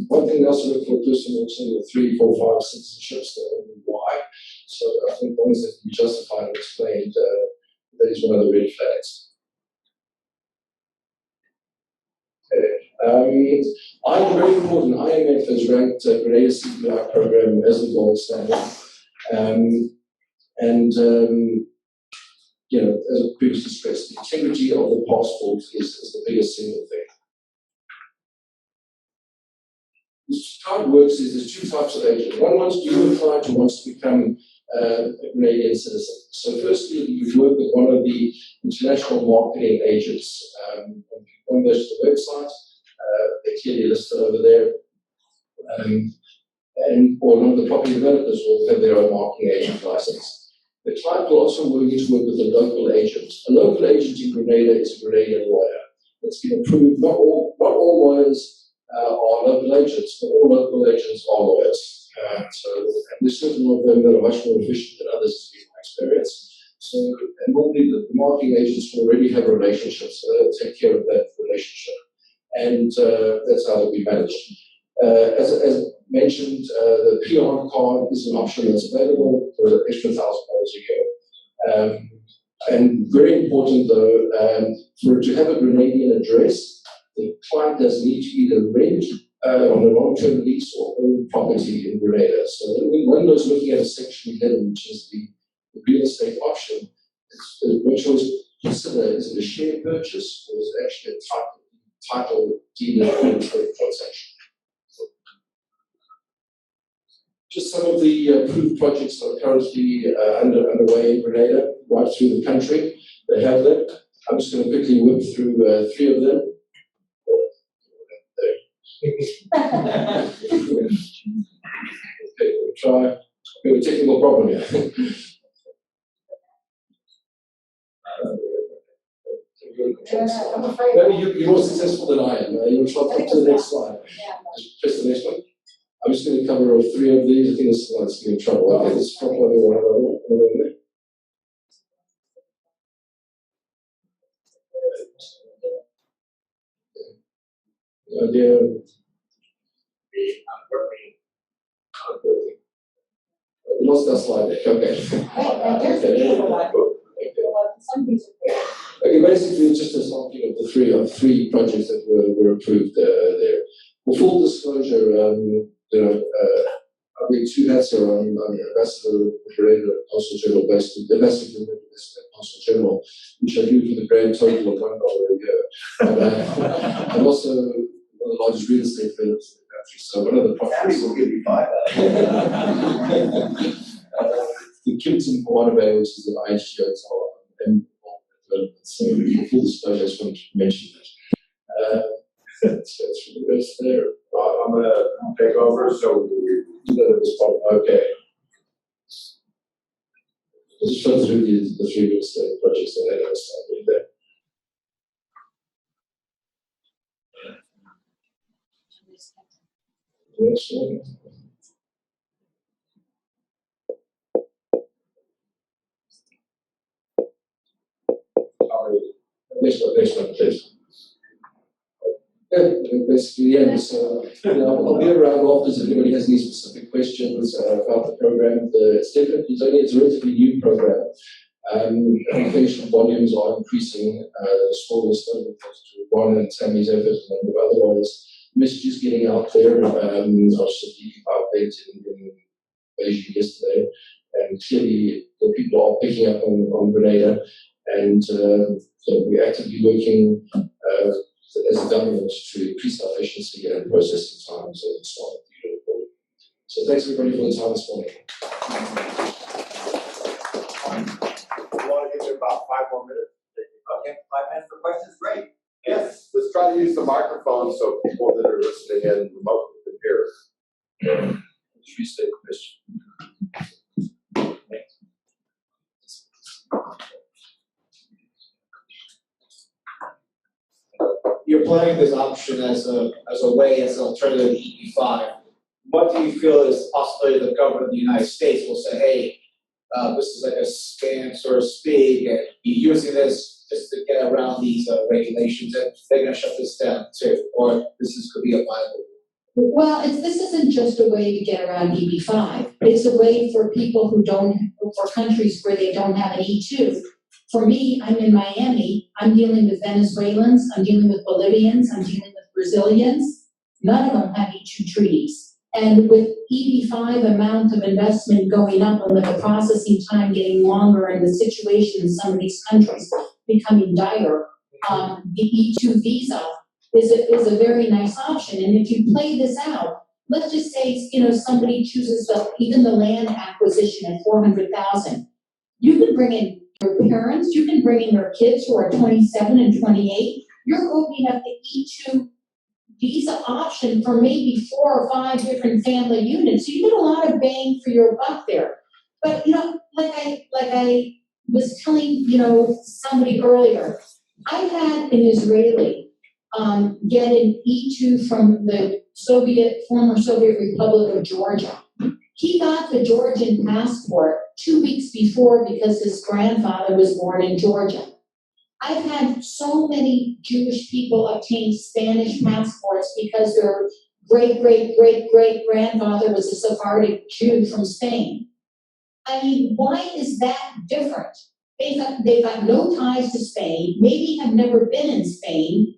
One thing they also look for a person also with 3, 4, 5 citizenships, why. So I think once that can be justified and explained, that is one of the red flags. Okay. Very important, IMF has ranked Grenada CPI program as the gold standard. As I previously stressed, the integrity of the passport is the biggest single thing. How it works is there's 2 types of agents. One wants to be a client who wants to become a Canadian citizen. So firstly, you work with one of the international marketing agents. One goes to the website, they're clearly listed over there, or one of the property developers will have their own marketing agent license. The client will also need to work with a local agent. A local agent in Grenada is a Grenadian lawyer. It's been approved. Not all lawyers are local agents, but all local agents are lawyers. So there's certain of them that are much more efficient than others, in my experience. So, and normally the marketing agents already have relationships, so they'll take care of that relationship. And that's how it'll be managed. As mentioned, the PR card is an option that's available for an extra $1,000 a year. And very important though, for it to have a Grenadian address, the client does need to either rent on a long-term lease or own property in Grenada. So when one goes looking at a Section 11, which is the real estate option, one choice to consider, is it a share purchase or is it actually a title deed real estate transaction? Just some of the approved projects that are currently underway in Grenada, right through the country. They have that. I'm just going to quickly whip through 3 of them. Okay, we'll try. We have a technical problem here. Maybe you're more successful than I am. You will try to the next slide. Just press the next one. I'm just going to cover 3 of these. I think this is one that's giving me trouble. Okay, this is probably one there. Idea. We lost that slide there. Okay. Okay, basically it's just a sampling of the 3 projects that were approved there. For full disclosure, I wear 2 hats here. I'm ambassador of the Consul General based in Ambassador of the Consul General, which I do for the grand total of $1 a year. And, I'm also one of the largest real estate developers in the country. So one of the projects will give you 5. the Kilpauk Waterway, which is an IHG hotel, and so for full disclosure, I just wanted to mention that. So it's for the rest there. I'm going to take over, so okay. I'll just run through the 3 real estate projects that I have started there. Next one. Next one, please. Yeah, basically, yeah. So, I'll be around afterwards if anybody has any specific questions about the program. It's a relatively new program. Application volumes are increasing. The score is starting to Ron and Tammy's efforts and a number of other ones. Messages getting out there. I was just leaving updates in Beijing yesterday, and clearly the people are picking up on Grenada, and so we're actively working as a government to increase our efficiency and processing times and so on. So thanks everybody for the time this morning. We want to give you about 5 more minutes. Okay, 5 minutes for questions, great. Yes, let's try to use the microphone so people that are listening in remotely can hear us. Should we say question? You're planning this option as an alternative to EB5. What do you feel is possibly the government of the United States will say, hey, this is like a scam, so to speak, and you're using this just to get around these regulations, and they're going to shut this down too, or could be a viable. Well, this isn't just a way to get around EB5. It's a way for people for countries where they don't have an E2. For me, I'm in Miami. I'm dealing with Venezuelans. I'm dealing with Bolivians. I'm dealing with Brazilians. None of them have E2 treaties. And with EB5 amount of investment going up and with the processing time getting longer and the situation in some of these countries becoming dire, the E2 visa is a very nice option. And if you play this out, let's just say, somebody chooses even the land acquisition at $400,000. You can bring in your parents, you can bring in your kids who are 27 and 28. You're opening up the E2 visa option for maybe 4 or 5 different family units. So you get a lot of bang for your buck there. But like I was telling somebody earlier, I had an Israeli get an E2 from the former Soviet Republic of Georgia. He got the Georgian passport 2 weeks before because his grandfather was born in Georgia. I've had so many Jewish people obtain Spanish passports because their great-great-great-great-grandfather was a Sephardic Jew from Spain. I mean, why is that different? They've got no ties to Spain, maybe have never been in Spain.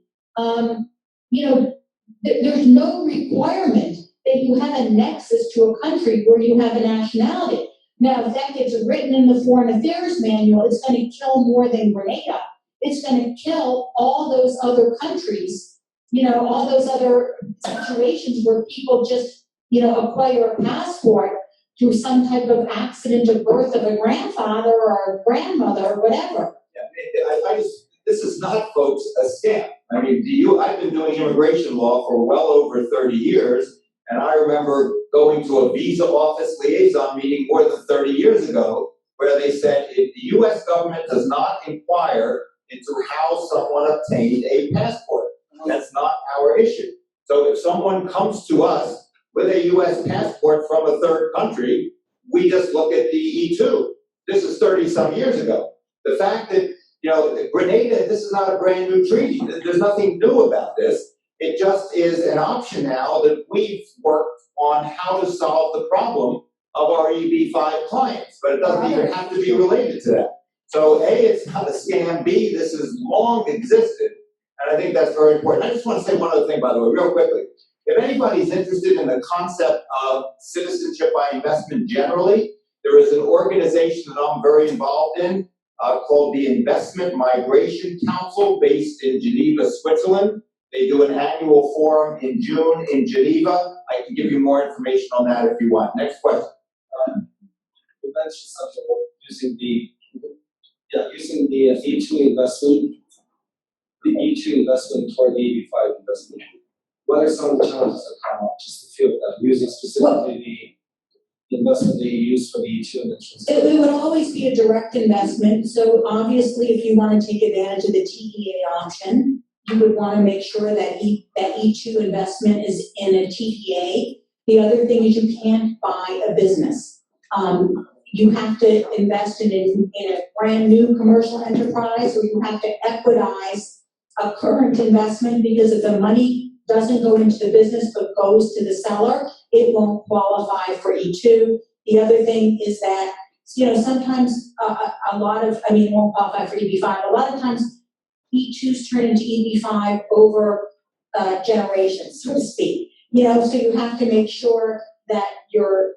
there's no requirement that you have a nexus to a country where you have a nationality. Now, if that gets written in the Foreign Affairs Manual, it's going to kill more than Grenada. It's going to kill all those other countries, all those other situations where people just, acquire a passport through some type of accident of birth of a grandfather or a grandmother or whatever. Yeah, this is not, folks, a scam. I mean, I've been doing immigration law for well over 30 years, and I remember going to a visa office liaison meeting more than 30 years ago, where they said if the US government does not inquire into how someone obtained a passport, that's not our issue. So if someone comes to us with a US passport from a third country, we just look at the E2. This is 30-some years ago. The fact that, Grenada, this is not a brand new treaty. There's nothing new about this. It just is an option now that we've worked on how to solve the problem of our EB-5 clients, but it doesn't even have to be related to that. So A, it's not a scam. B, this has long existed, and I think that's very important. I just want to say one other thing, by the way, real quickly. If anybody's interested in the concept of citizenship by investment generally, there is an organization that I'm very involved in called the Investment Migration Council, based in Geneva, Switzerland. They do an annual forum in June in Geneva. I can give you more information on that if you want. Next question. You mentioned something about using the E2 investment, toward the EB-5 investment. What are some of the challenges that come up? Just a few of them, using specifically the investment that you use for the E2 investment. It would always be a direct investment. So obviously, if you want to take advantage of the TEA option, you would want to make sure that that E2 investment is in a TEA. The other thing is you can't buy a business. You have to invest in a brand new commercial enterprise, or you have to equitize a current investment, because if the money doesn't go into the business but goes to the seller, it won't qualify for E2. The other thing is that, sometimes it won't qualify for EB-5. A lot of times E2s turn into EB-5 over generations, so to speak. So you have to make sure that your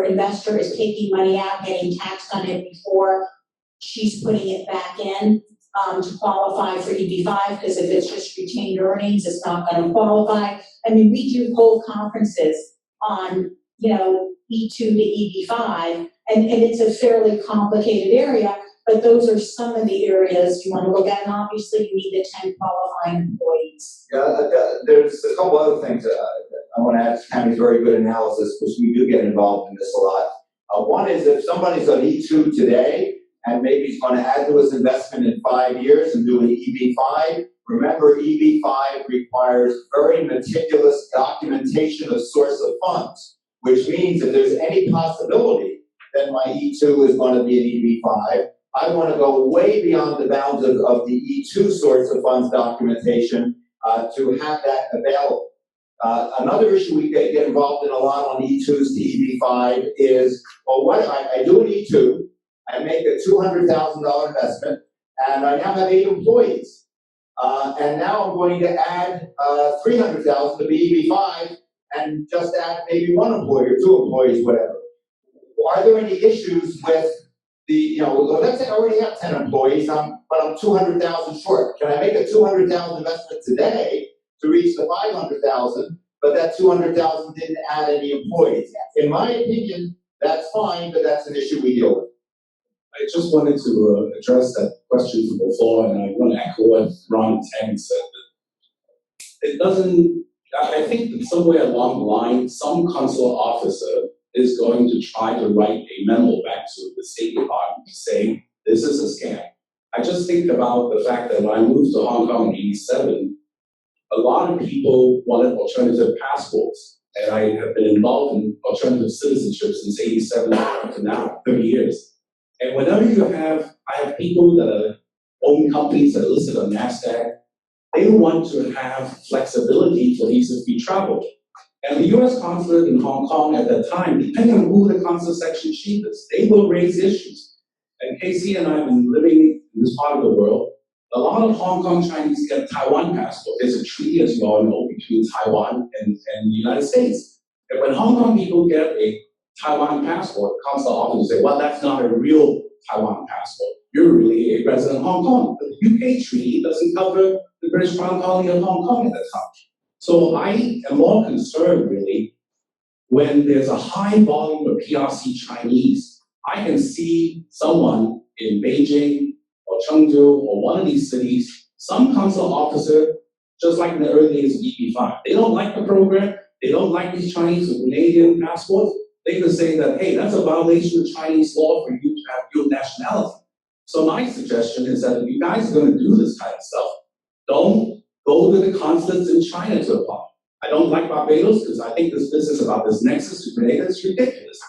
investor is taking money out, getting taxed on it before she's putting it back in to qualify for EB-5, because if it's just retained earnings, it's not going to qualify. I mean, we do whole conferences on, E2 to EB-5, and it's a fairly complicated area, but those are some of the areas you want to look at, and obviously you need the 10 qualifying employees. Yeah, there's a couple other things I want to add to Tammy's very good analysis, because we do get involved in this a lot. One is, if somebody's on E2 today, and maybe he's going to add to his investment in 5 years and do an EB-5, remember EB-5 requires very meticulous documentation of source of funds, which means if there's any possibility that my E2 is going to be an EB-5, I want to go way beyond the bounds of the E2 source of funds documentation to have that available. Another issue we get involved in a lot on E2s to EB-5 is, well, what I do an E2, I make a $200,000 investment, and I now have 8 employees. And now I'm going to add $300,000 to be EB-5 and just add maybe 1 employee or 2 employees, whatever. Are there any issues with the, let's say I already have 10 employees, but I'm 200,000 short. Can I make a 200,000 investment today to reach the 500,000, but that 200,000 didn't add any employees? In my opinion, that's fine, but that's an issue we deal with. I just wanted to address that question from before, and I want to echo what Ron and Tammy said. It doesn't, I think that somewhere along the line, some consular officer is going to try to write a memo back to the State Department to say, this is a scam. I just think about the fact that when I moved to Hong Kong in '87, a lot of people wanted alternative passports, and I have been involved in alternative citizenship since '87 to now, 30 years. And whenever I have people that own companies that are listed on NASDAQ, they want to have flexibility for visa-free travel. And the US consulate in Hong Kong at that time, depending on who the consular section chief is, they will raise issues. And Casey and I have been living in this part of the world. A lot of Hong Kong Chinese get Taiwan passport. There's a treaty, as you all know, between Taiwan and the United States. And when Hong Kong people get a Taiwan passport, consular officers say, well, that's not a real Taiwan passport. You're really a resident of Hong Kong. But the UK treaty doesn't cover the British Crown colony of Hong Kong at that time. So I am more concerned, really, when there's a high volume of PRC Chinese. I can see someone in Beijing or Chengdu or one of these cities, some consular officer, just like in the early days of EP5, they don't like the program, they don't like these Chinese or Canadian passports, they could say that, hey, that's a violation of Chinese law for you to have dual nationality. So my suggestion is that if you guys are gonna do this kind of stuff, don't go to the consulates in China to apply. I don't like Barbados because I think this business about this nexus to Grenada is ridiculous.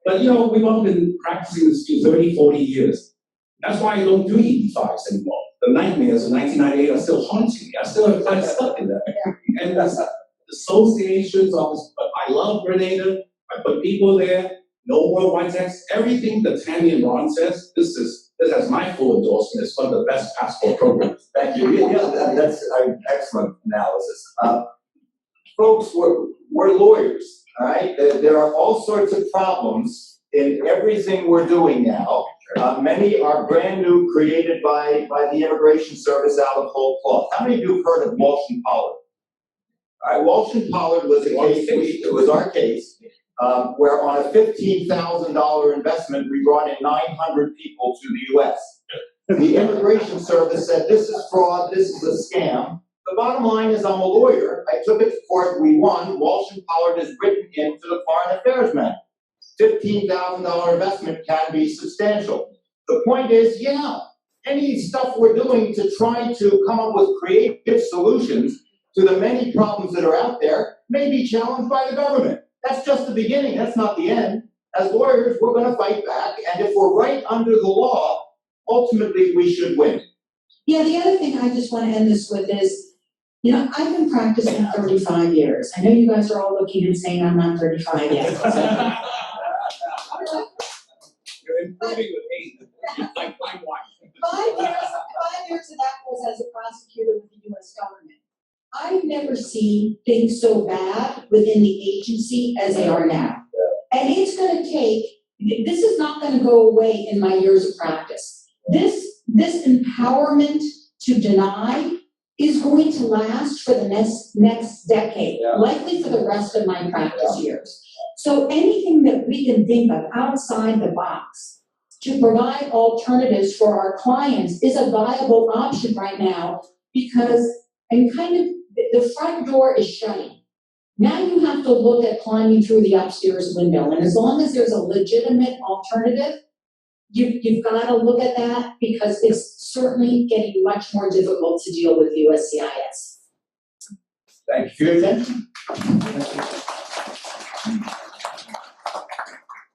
But you know, we've all been practicing this for 30, 40 years. That's why I don't do EP5s anymore. The nightmares of 1998 are still haunting me. I still have quite stuck in that. And that's associations of this, but I love Grenada. I put people there, no worldwide tax, everything that Tammy and Ron says, this has my full endorsement. It's one of the best passport programs. Thank you. Yeah, that's an excellent analysis. Folks, we're lawyers, all right? There are all sorts of problems in everything we're doing now. Many are brand new, created by the Immigration Service out of whole cloth. How many of you have heard of Walsh and Pollard? All right, Walsh and Pollard was a case, it was our case, where on a $15,000 investment, we brought in 900 people to the US. The Immigration Service said, this is fraud, this is a scam. The bottom line is I'm a lawyer. I took it to court, we won. Walsh and Pollard is written into the Foreign Affairs Manual. $15,000 investment can be substantial. The point is, yeah, any stuff we're doing to try to come up with creative solutions to the many problems that are out there may be challenged by the government. That's just the beginning, that's not the end. As lawyers, we're gonna fight back, and if we're right under the law, ultimately we should win. Yeah, the other thing I just want to end this with is, you know, I've been practicing 35 years. I know you guys are all looking and saying I'm not 35 yet. You're improving with age, like my wife. 5 years of that was as a prosecutor with the US government. I've never seen things so bad within the agency as they are now. And it's gonna take, this is not gonna go away in my years of practice. This empowerment to deny is going to last for the next decade, likely for the rest of my practice years. So anything that we can think of outside the box to provide alternatives for our clients is a viable option right now, because the front door is shutting. Now you have to look at climbing through the upstairs window, and as long as there's a legitimate alternative, you've got to look at that, because it's certainly getting much more difficult to deal with USCIS. Thank you for your attention.